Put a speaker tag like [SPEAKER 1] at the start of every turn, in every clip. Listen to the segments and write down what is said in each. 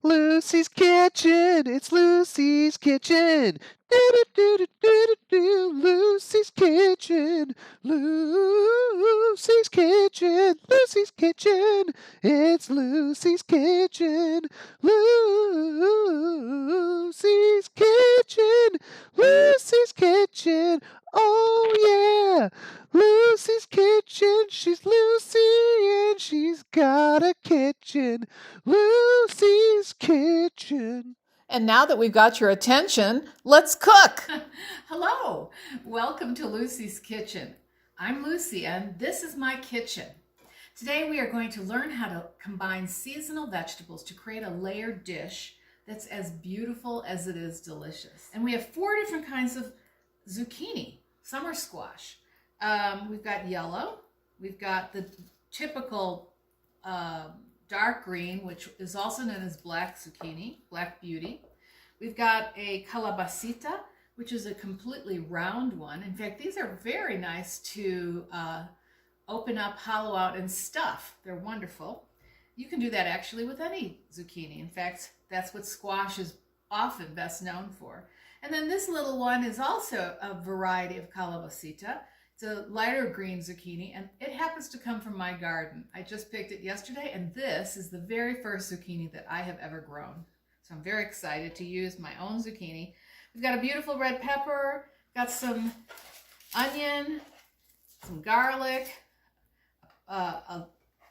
[SPEAKER 1] Lucy's Kitchen. It's Lucy's Kitchen. Do-do-do-do-do-do. Lucy's Kitchen. Lucy's Kitchen. Lucy's Kitchen. It's Lucy's Kitchen. Lucy's Kitchen. Lucy's Kitchen. Oh yeah. Lucy's Kitchen. She's Lucy and she's got a kitchen. Lucy's Kitchen.
[SPEAKER 2] And now that we've got your attention, let's cook. Hello, welcome to Lucy's Kitchen. I'm Lucy and this is my kitchen. Today we are going to learn how to combine seasonal vegetables to create a layered dish that's as beautiful as it is delicious. And we have 4 different kinds of zucchini, summer squash. We've got yellow, we've got the typical dark green, which is also known as black zucchini, black beauty. We've got a calabacita, which is a completely round one. In fact, these are very nice to open up, hollow out, and stuff. They're wonderful. You can do that actually with any zucchini. In fact, that's what squash is often best known for. And then this little one is also a variety of calabacita. It's a lighter green zucchini, and it happens to come from my garden. I just picked it yesterday, and this is the very first zucchini that I have ever grown. So I'm very excited to use my own zucchini. We've got a beautiful red pepper, got some onion, some garlic, a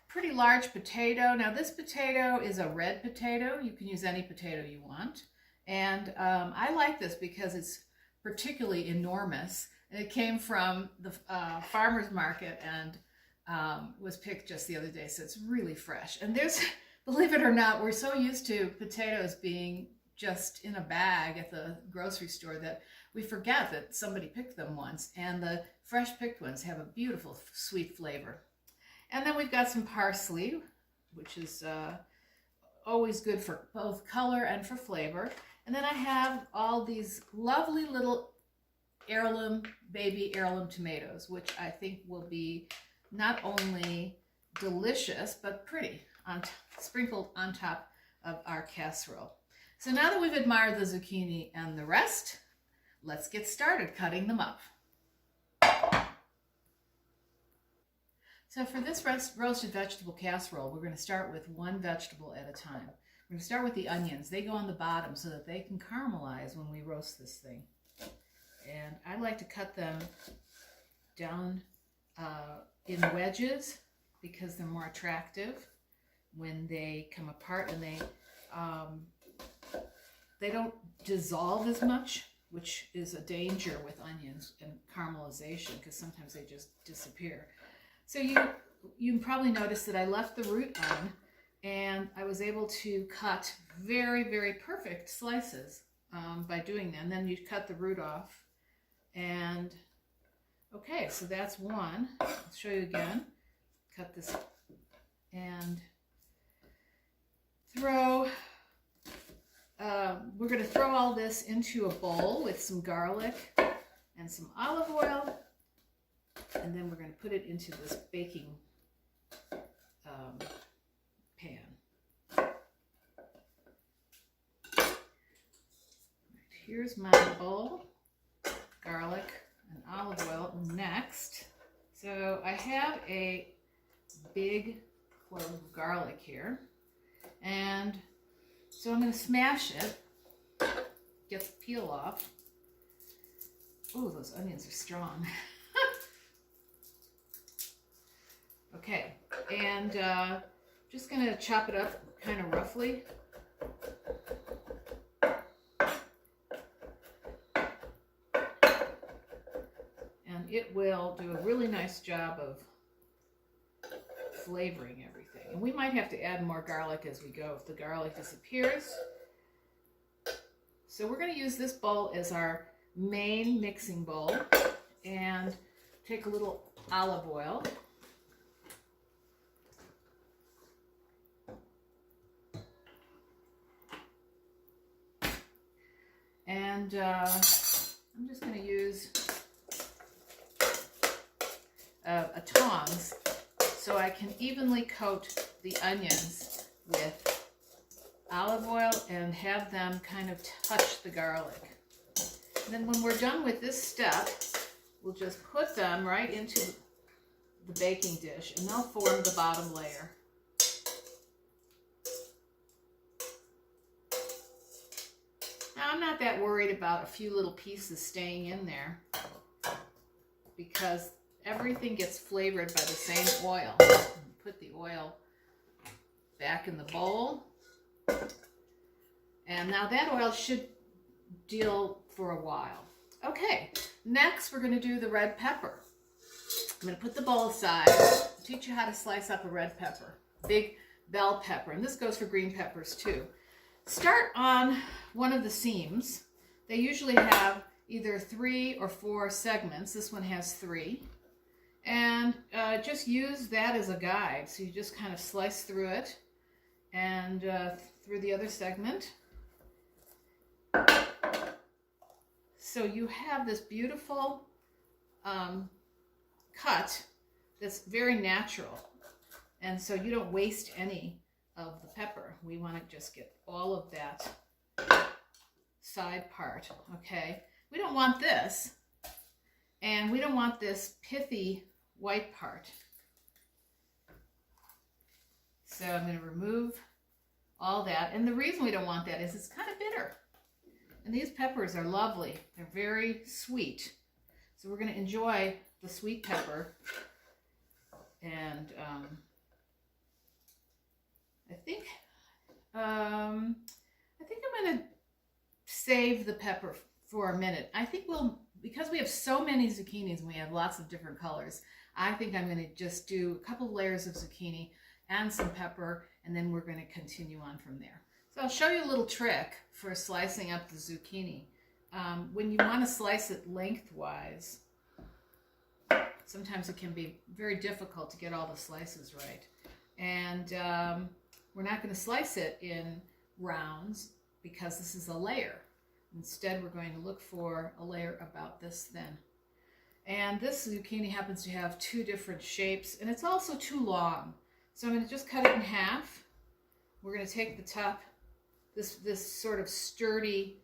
[SPEAKER 2] pretty large potato. Now this potato is a red potato. You can use any potato you want. And I like this because it's particularly enormous. It came from the farmer's market and was picked just the other day, so it's really fresh. And there's, believe it or not, we're so used to potatoes being just in a bag at the grocery store that we forget that somebody picked them once. And the fresh picked ones have a beautiful sweet flavor. And then we've got some parsley, which is always good for both color and for flavor. And then I have all these lovely little baby heirloom tomatoes, which I think will be not only delicious, but pretty, sprinkled on top of our casserole. So now that we've admired the zucchini and the rest, let's get started cutting them up. So for this roasted vegetable casserole, we're going to start with one vegetable at a time. We're going to start with the onions. They go on the bottom so that they can caramelize when we roast this thing. And I like to cut them down in wedges because they're more attractive when they come apart, and they don't dissolve as much, which is a danger with onions and caramelization because sometimes they just disappear. So you probably noticed that I left the root on, and I was able to cut very, very perfect slices by doing that. And then you cut the root off. And okay, so that's one. I'll show you again. Cut this and throw, we're going to throw all this into a bowl with some garlic and some olive oil. And then we're going to put it into this baking pan. Here's my bowl. Garlic and olive oil next. So I have a big clove of garlic here, and so I'm going to smash it, get the peel off. Oh, those onions are strong. Okay, and just going to chop it up kind of roughly. It will do a really nice job of flavoring everything. And we might have to add more garlic as we go if the garlic disappears. So we're going to use this bowl as our main mixing bowl and take a little olive oil. And I'm just going to use a tongs so I can evenly coat the onions with olive oil and have them kind of touch the garlic. And then when we're done with this step, we'll just put them right into the baking dish and they'll form the bottom layer. Now I'm not that worried about a few little pieces staying in there because everything gets flavored by the same oil. Put the oil back in the bowl. And now that oil should deal for a while. Okay, next we're going to do the red pepper. I'm going to put the bowl aside, teach you how to slice up a red pepper, big bell pepper, and this goes for green peppers too. Start on one of the seams. They usually have either 3 or 4 segments. This one has 3. And just use that as a guide. So you just kind of slice through it and through the other segment. So you have this beautiful cut that's very natural. And so you don't waste any of the pepper. We want to just get all of that side part, okay? We don't want this, and we don't want this pithy white part. So I'm going to remove all that. And the reason we don't want that is it's kind of bitter. And these peppers are lovely. They're very sweet. So we're going to enjoy the sweet pepper. And I think I'm going to save the pepper for a minute. I think because we have so many zucchinis and we have lots of different colors, I think I'm going to just do a couple layers of zucchini and some pepper, and then we're going to continue on from there. So I'll show you a little trick for slicing up the zucchini. When you want to slice it lengthwise, sometimes it can be very difficult to get all the slices right. And we're not going to slice it in rounds because this is a layer. Instead, we're going to look for a layer about this thin. And this zucchini happens to have 2 different shapes, and it's also too long. So I'm going to just cut it in half. We're going to take the top, this sort of sturdy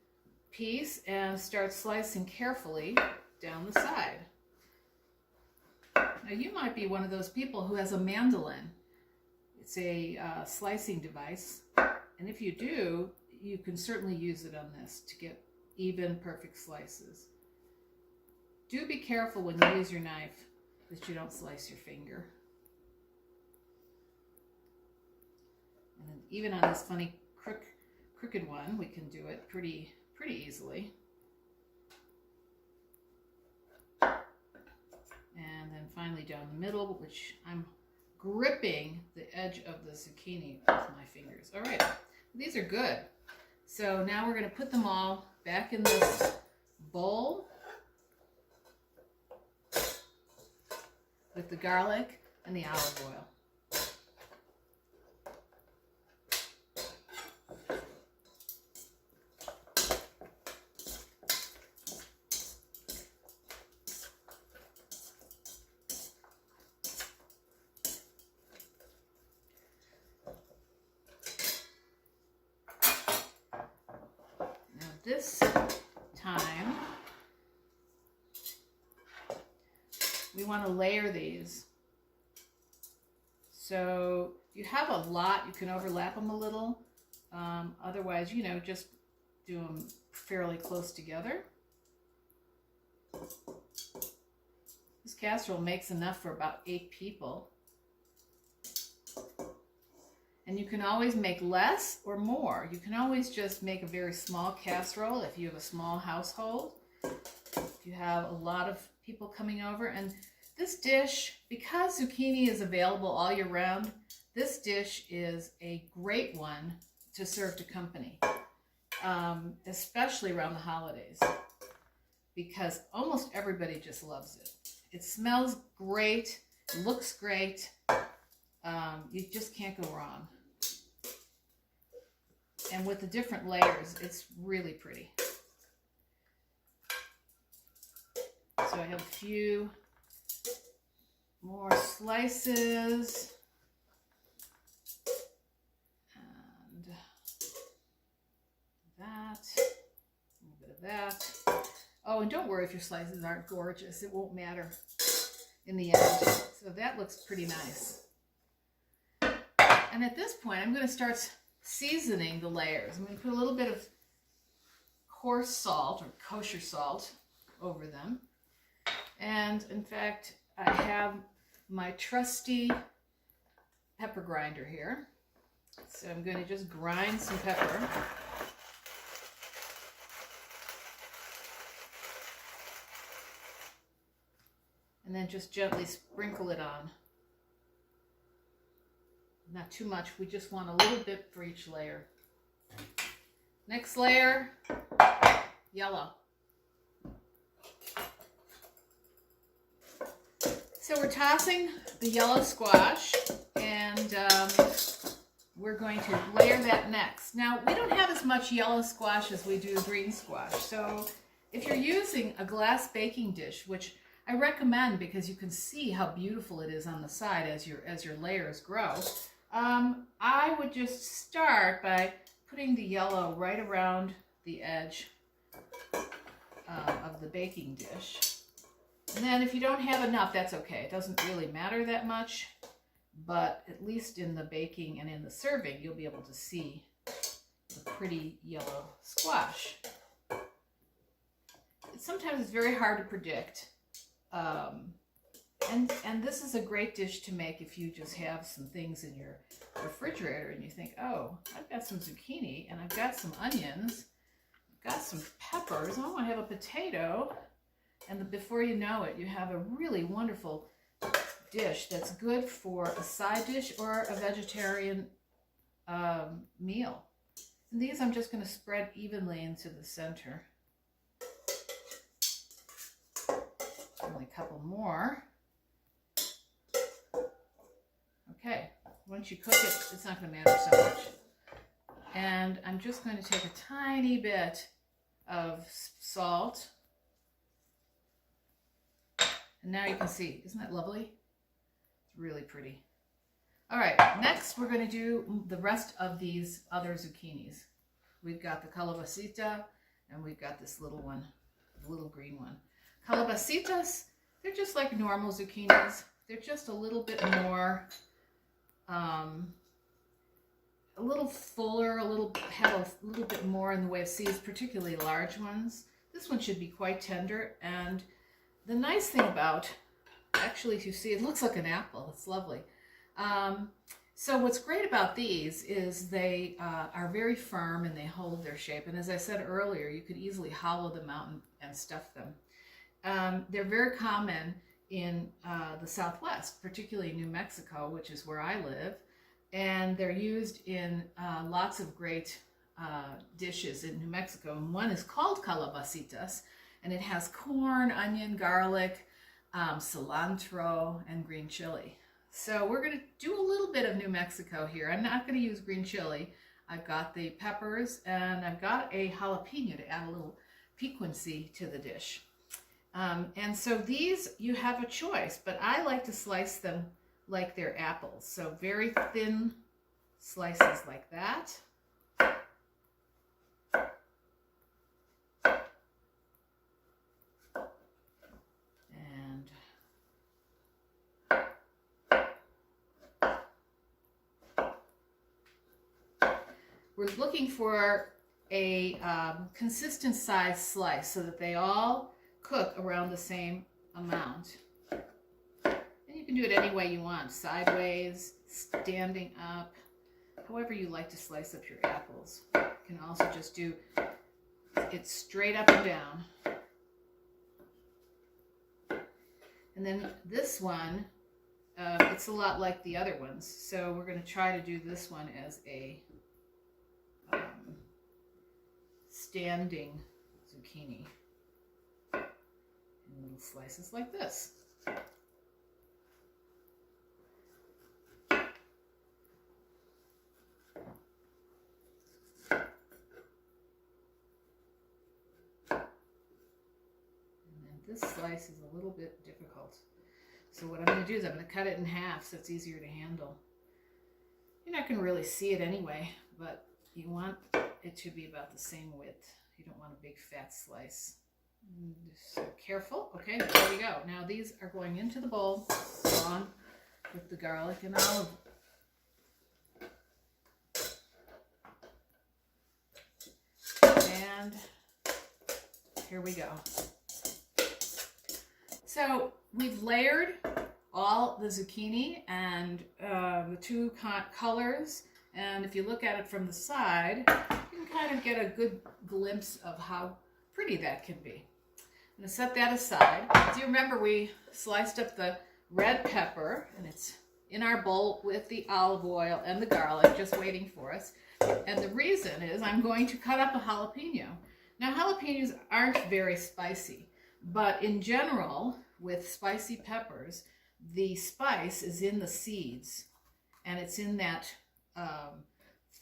[SPEAKER 2] piece, and start slicing carefully down the side. Now you might be one of those people who has a mandolin. It's a slicing device, and if you do, you can certainly use it on this to get even, perfect slices. Do be careful when you use your knife that you don't slice your finger. And then even on this funny crooked one, we can do it pretty easily. And then finally down the middle, which I'm gripping the edge of the zucchini with my fingers. All right, these are good. So now we're going to put them all back in this bowl with the garlic and the olive oil. This time, we want to layer these. So you have a lot, you can overlap them a little. Otherwise, just do them fairly close together. This casserole makes enough for about 8 people. And you can always make less or more. You can always just make a very small casserole if you have a small household. If you have a lot of people coming over. And this dish, because zucchini is available all year round, this dish is a great one to serve to company, especially around the holidays, because almost everybody just loves it. It smells great, looks great. You just can't go wrong. And with the different layers, it's really pretty. So I have a few more slices. And Oh, and don't worry if your slices aren't gorgeous. It won't matter in the end. So that looks pretty nice. And at this point, I'm going to start seasoning the layers. I'm going to put a little bit of coarse salt or kosher salt over them. And in fact, I have my trusty pepper grinder here. So I'm going to just grind some pepper. And then just gently sprinkle it on. Not too much, we just want a little bit for each layer. Next layer, yellow. So we're tossing the yellow squash, and we're going to layer that next. Now, we don't have as much yellow squash as we do green squash, so if you're using a glass baking dish, which I recommend because you can see how beautiful it is on the side as your layers grow, I would just start by putting the yellow right around the edge of the baking dish. And then if you don't have enough, that's okay. It doesn't really matter that much, but at least in the baking and in the serving, you'll be able to see the pretty yellow squash. Sometimes it's very hard to predict. And this is a great dish to make if you just have some things in your refrigerator and you think, oh, I've got some zucchini and I've got some onions, I've got some peppers, and I want to have a potato. And before you know it, you have a really wonderful dish that's good for a side dish or a vegetarian meal. And these I'm just going to spread evenly into the center. Only a couple more. Okay, once you cook it, it's not going to matter so much. And I'm just going to take a tiny bit of salt. And now you can see, isn't that lovely? It's really pretty. All right, next we're going to do the rest of these other zucchinis. We've got the calabacita, and we've got this little one, the little green one. Calabacitas, they're just like normal zucchinis. They're just a little bit more, a little fuller, have a little bit more in the way of seeds, particularly large ones. This one should be quite tender, and the nice thing about, actually, if you see, it looks like an apple. It's lovely. So what's great about these is they are very firm and they hold their shape. And as I said earlier, you could easily hollow them out and stuff them. They're very common in the Southwest, particularly New Mexico, which is where I live. And they're used in lots of great dishes in New Mexico. And one is called calabacitas. And it has corn, onion, garlic, cilantro, and green chili. So we're going to do a little bit of New Mexico here. I'm not going to use green chili. I've got the peppers, and I've got a jalapeno to add a little piquancy to the dish. And so these, you have a choice, but I like to slice them like they're apples. So very thin slices like that. We're looking for a consistent size slice so that they all cook around the same amount. And you can do it any way you want, sideways, standing up, however you like to slice up your apples. You can also just do it straight up and down. And then this one, it's a lot like the other ones. So we're going to try to do this one as a standing zucchini in little slices like this. And then this slice is a little bit difficult. So what I'm going to do is I'm going to cut it in half so it's easier to handle. You're not going to really see it anyway, but you want it to be about the same width. You don't want a big fat slice. Just careful. Okay, there we go. Now these are going into the bowl along with the garlic and olive. And here we go. So we've layered all the zucchini and the two colors, and if you look at it from the side, you can kind of get a good glimpse of how pretty that can be. I'm going to set that aside. Do you remember we sliced up the red pepper, and it's in our bowl with the olive oil and the garlic just waiting for us. And the reason is I'm going to cut up a jalapeno. Now jalapenos aren't very spicy, but in general with spicy peppers, the spice is in the seeds, and it's in that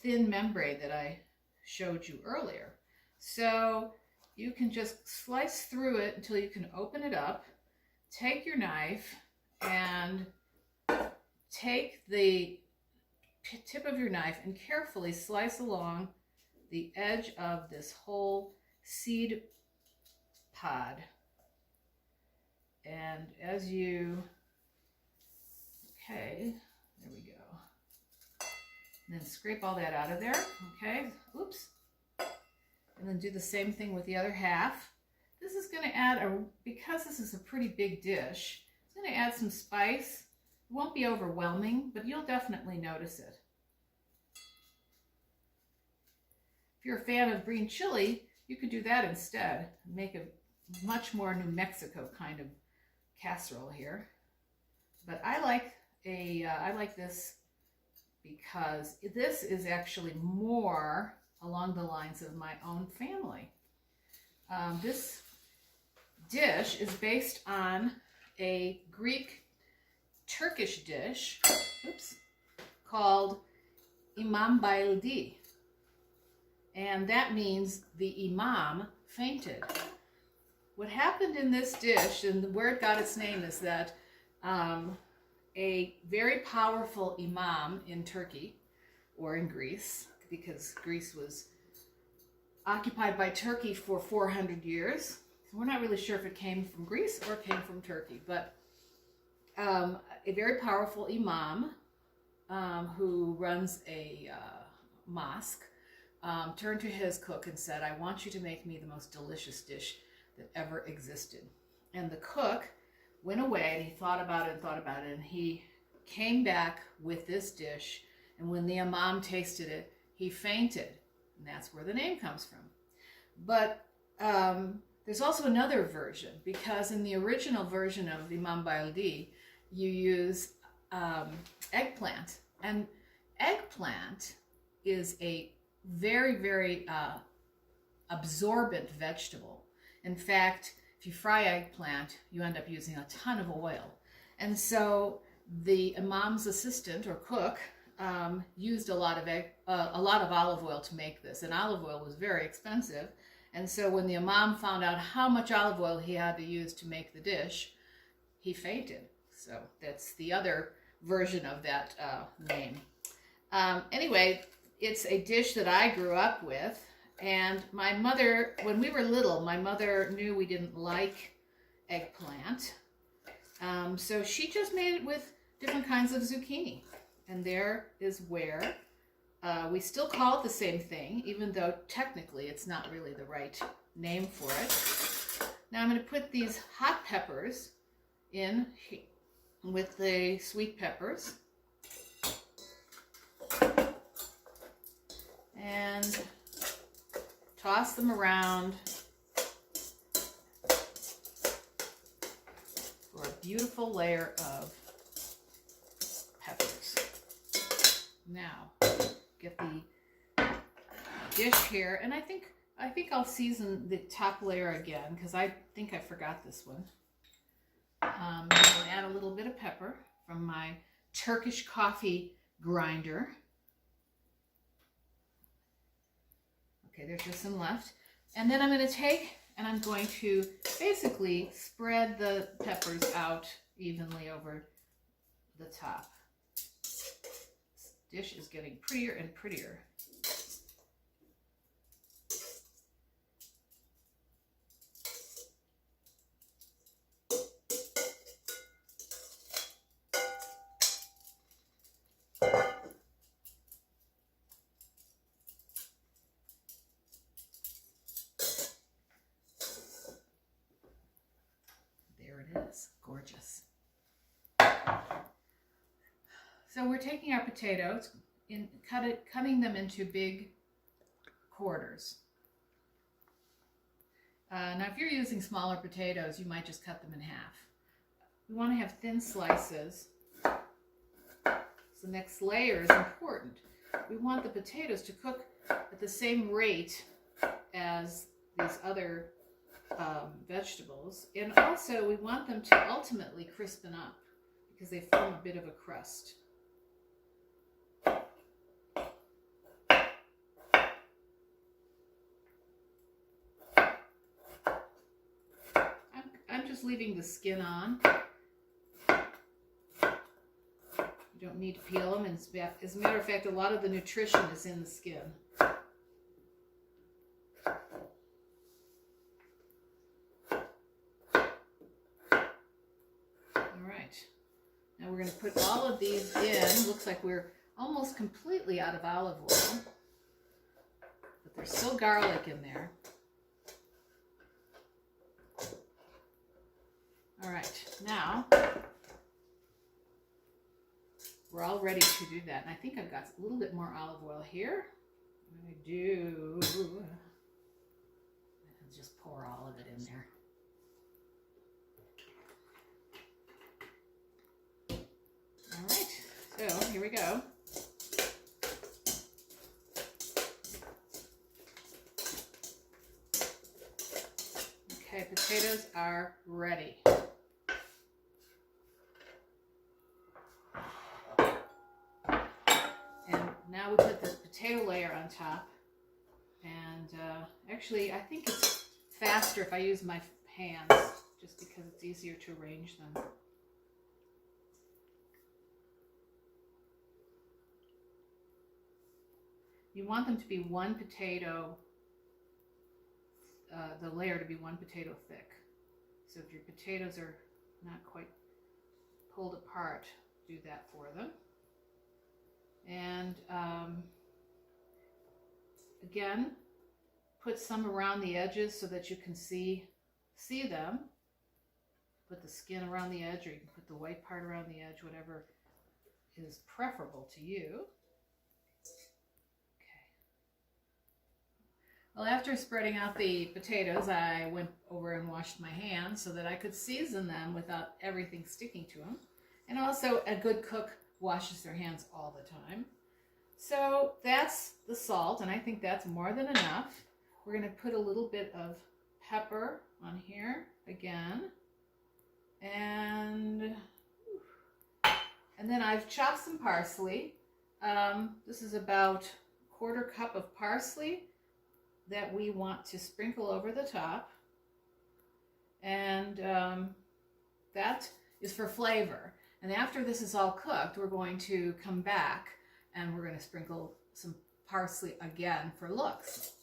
[SPEAKER 2] thin membrane that I showed you earlier. So you can just slice through it until you can open it up, take your knife and take the tip of your knife and carefully slice along the edge of this whole seed pod. And as you, okay, there we go. And then scrape all that out of there, okay, oops. And then do the same thing with the other half. This is gonna add because this is a pretty big dish, it's gonna add some spice. It won't be overwhelming, but you'll definitely notice it. If you're a fan of green chili, you could do that instead. Make a much more New Mexico kind of casserole here. But I like this because this is actually more along the lines of my own family. This dish is based on a Greek-Turkish dish, called Imam Bayaldi. And that means the Imam fainted. What happened in this dish, and where it got its name, is that a very powerful Imam in Turkey, or in Greece, because Greece was occupied by Turkey for 400 years. So we're not really sure if it came from Greece or came from Turkey, but a very powerful Imam who runs a mosque turned to his cook and said, "I want you to make me the most delicious dish that ever existed." And the cook went away and he thought about it and he came back with this dish, and when the Imam tasted it, he fainted, and that's where the name comes from. But there's also another version, because in the original version of Imam Bayaldi, you use eggplant, and eggplant is a very, very absorbent vegetable. In fact, if you fry eggplant, you end up using a ton of oil. And so the Imam's assistant or cook used a lot of olive oil to make this, and olive oil was very expensive. And so when the Imam found out how much olive oil he had to use to make the dish, he fainted. So that's the other version of that name. Anyway, it's a dish that I grew up with, and my mother, when we were little, my mother knew we didn't like eggplant, so she just made it with different kinds of zucchini. And there is where we still call it the same thing, even though technically it's not really the right name for it. Now I'm going to put these hot peppers in with the sweet peppers. And toss them around for a beautiful layer of peppers. Now, get the dish here, and I think I'll season the top layer again, because I think I forgot this one. I'm going to add a little bit of pepper from my Turkish coffee grinder. Okay, there's just some left. And then I'm going to take and I'm going to basically spread the peppers out evenly over the top. This dish is getting prettier and prettier. So we're taking our potatoes and cutting them into big quarters. Now if you're using smaller potatoes, you might just cut them in half. We want to have thin slices. So the next layer is important. We want the potatoes to cook at the same rate as these other vegetables, and also we want them to ultimately crispen up because they form a bit of a crust. I'm just leaving the skin on. You don't need to peel them, and as a matter of fact, a lot of the nutrition is in the skin. Now we're going to put all of these in. Looks like we're almost completely out of olive oil, but there's still garlic in there. All right, now we're all ready to do that. And I think I've got a little bit more olive oil here. I do. I'll just pour all of it in there. All right, so here we go. Okay, potatoes are ready. And now we put the potato layer on top. And actually, I think it's faster if I use my hands, just because it's easier to arrange them. You want them to be one potato, the layer to be one potato thick. So if your potatoes are not quite pulled apart, do that for them. And again, put some around the edges so that you can see them. Put the skin around the edge, or you can put the white part around the edge, whatever is preferable to you. Well, after spreading out the potatoes, I went over and washed my hands so that I could season them without everything sticking to them. And also, a good cook washes their hands all the time. So that's the salt, and I think that's more than enough. We're going to put a little bit of pepper on here again. And then I've chopped some parsley. This is about a 1/4 cup of parsley that we want to sprinkle over the top, and that is for flavor. And after this is all cooked, we're going to come back and we're going to sprinkle some parsley again for looks.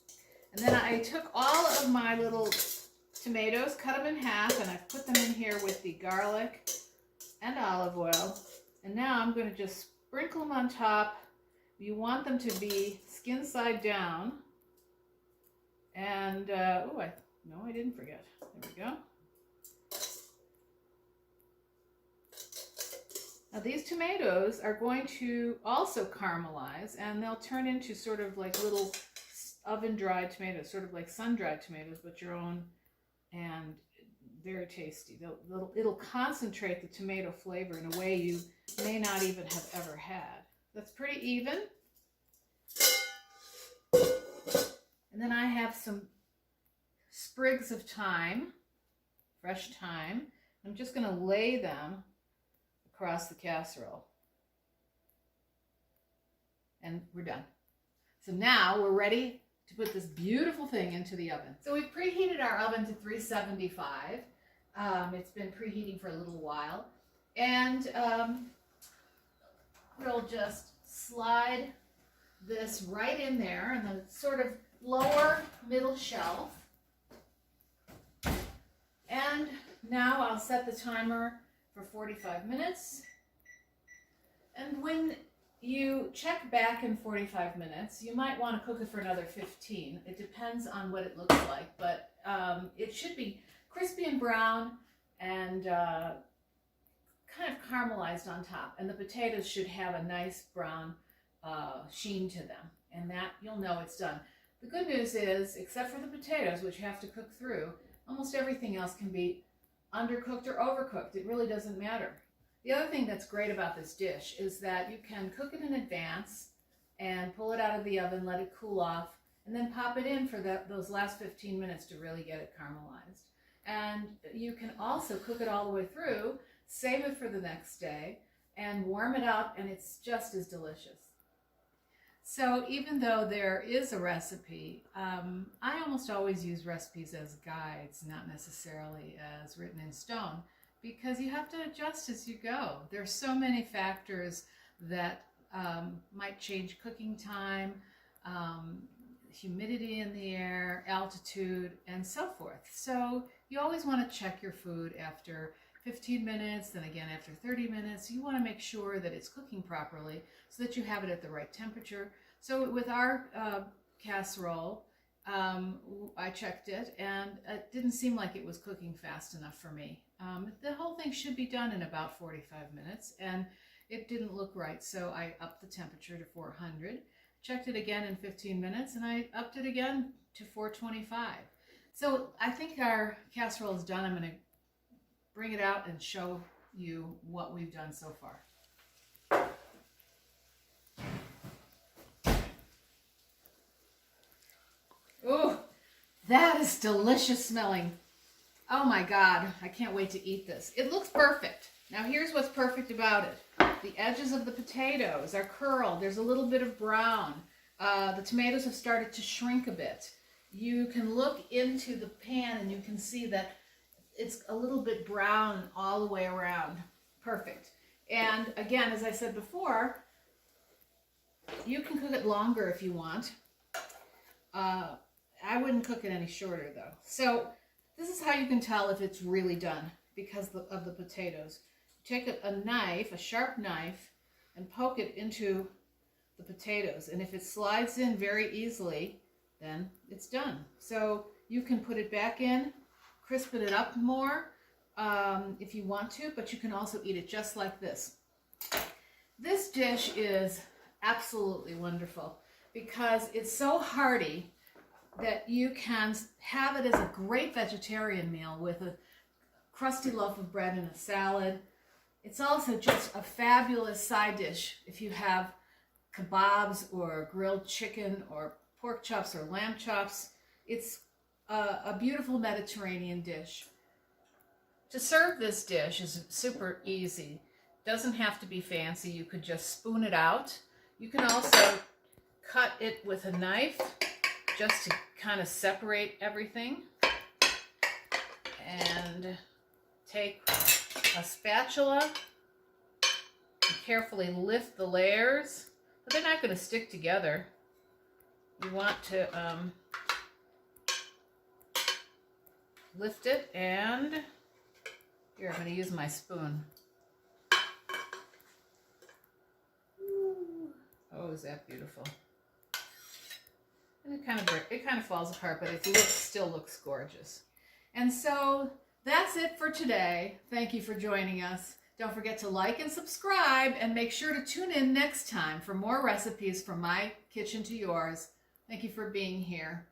[SPEAKER 2] And then I took all of my little tomatoes, cut them in half, and I've put them in here with the garlic and olive oil. And now I'm going to just sprinkle them on top. You want them to be skin side down. And, no, I didn't forget. There we go. Now these tomatoes are going to also caramelize, and they'll turn into sort of like little oven-dried tomatoes, sort of like sun-dried tomatoes, but your own, and very tasty. It'll concentrate the tomato flavor in a way you may not even have ever had. That's pretty even. And then I have some sprigs of thyme, fresh thyme. I'm just going to lay them across the casserole. And we're done. So now we're ready to put this beautiful thing into the oven. So we've preheated our oven to 375. It's been preheating for a little while. And we'll just slide this right in there in the sort of lower middle shelf. And now I'll set the timer for 45 minutes. And when you check back in 45 minutes, you might want to cook it for another 15. It depends on what it looks like, but it should be crispy and brown and kind of caramelized on top, and the potatoes should have a nice brown sheen to them, and that you'll know it's done. The good news is, except for the potatoes, which you have to cook through, almost everything else can be undercooked or overcooked. It really doesn't matter. The other thing that's great about this dish is that you can cook it in advance and pull it out of the oven, let it cool off, and then pop it in for those last 15 minutes to really get it caramelized. And you can also cook it all the way through, save it for the next day, and warm it up, and it's just as delicious. So even though there is a recipe, I almost always use recipes as guides, not necessarily as written in stone, because you have to adjust as you go. There's so many factors that might change cooking time, humidity in the air, altitude, and so forth. So you always want to check your food after 15 minutes, then again after 30 minutes. You want to make sure that it's cooking properly so that you have it at the right temperature. So with our casserole, I checked it, and it didn't seem like it was cooking fast enough for me. The whole thing should be done in about 45 minutes, and it didn't look right, so I upped the temperature to 400, checked it again in 15 minutes, and I upped it again to 425. So I think our casserole is done. I'm going to bring it out and show you what we've done so far. Oh, that is delicious smelling. Oh my God, I can't wait to eat this. It looks perfect. Now here's what's perfect about it. The edges of the potatoes are curled. There's a little bit of brown. The tomatoes have started to shrink a bit. You can look into the pan and you can see that it's a little bit brown all the way around. Perfect. And again, as I said before, you can cook it longer if you want. I wouldn't cook it any shorter though. So this is how you can tell if it's really done because of the potatoes. Take a knife, a sharp knife, and poke it into the potatoes. And if it slides in very easily, then it's done. So you can put it back in, crispen it up more if you want to, but you can also eat it just like this. This dish is absolutely wonderful because it's so hearty that you can have it as a great vegetarian meal with a crusty loaf of bread and a salad. It's also just a fabulous side dish if you have kebabs or grilled chicken or pork chops or lamb chops. It's a beautiful Mediterranean dish. To serve this dish is super easy. Doesn't have to be fancy. You could just spoon it out. You can also cut it with a knife just to kind of separate everything. And take a spatula and carefully lift the layers, but they're not going to stick together. You want to lift it, and here I'm going to use my spoon. Ooh. Oh, is that beautiful? And it kind of falls apart, but it still looks gorgeous. And so that's it for today. Thank you for joining us. Don't forget to like and subscribe, and make sure to tune in next time for more recipes from my kitchen to yours. Thank you for being here.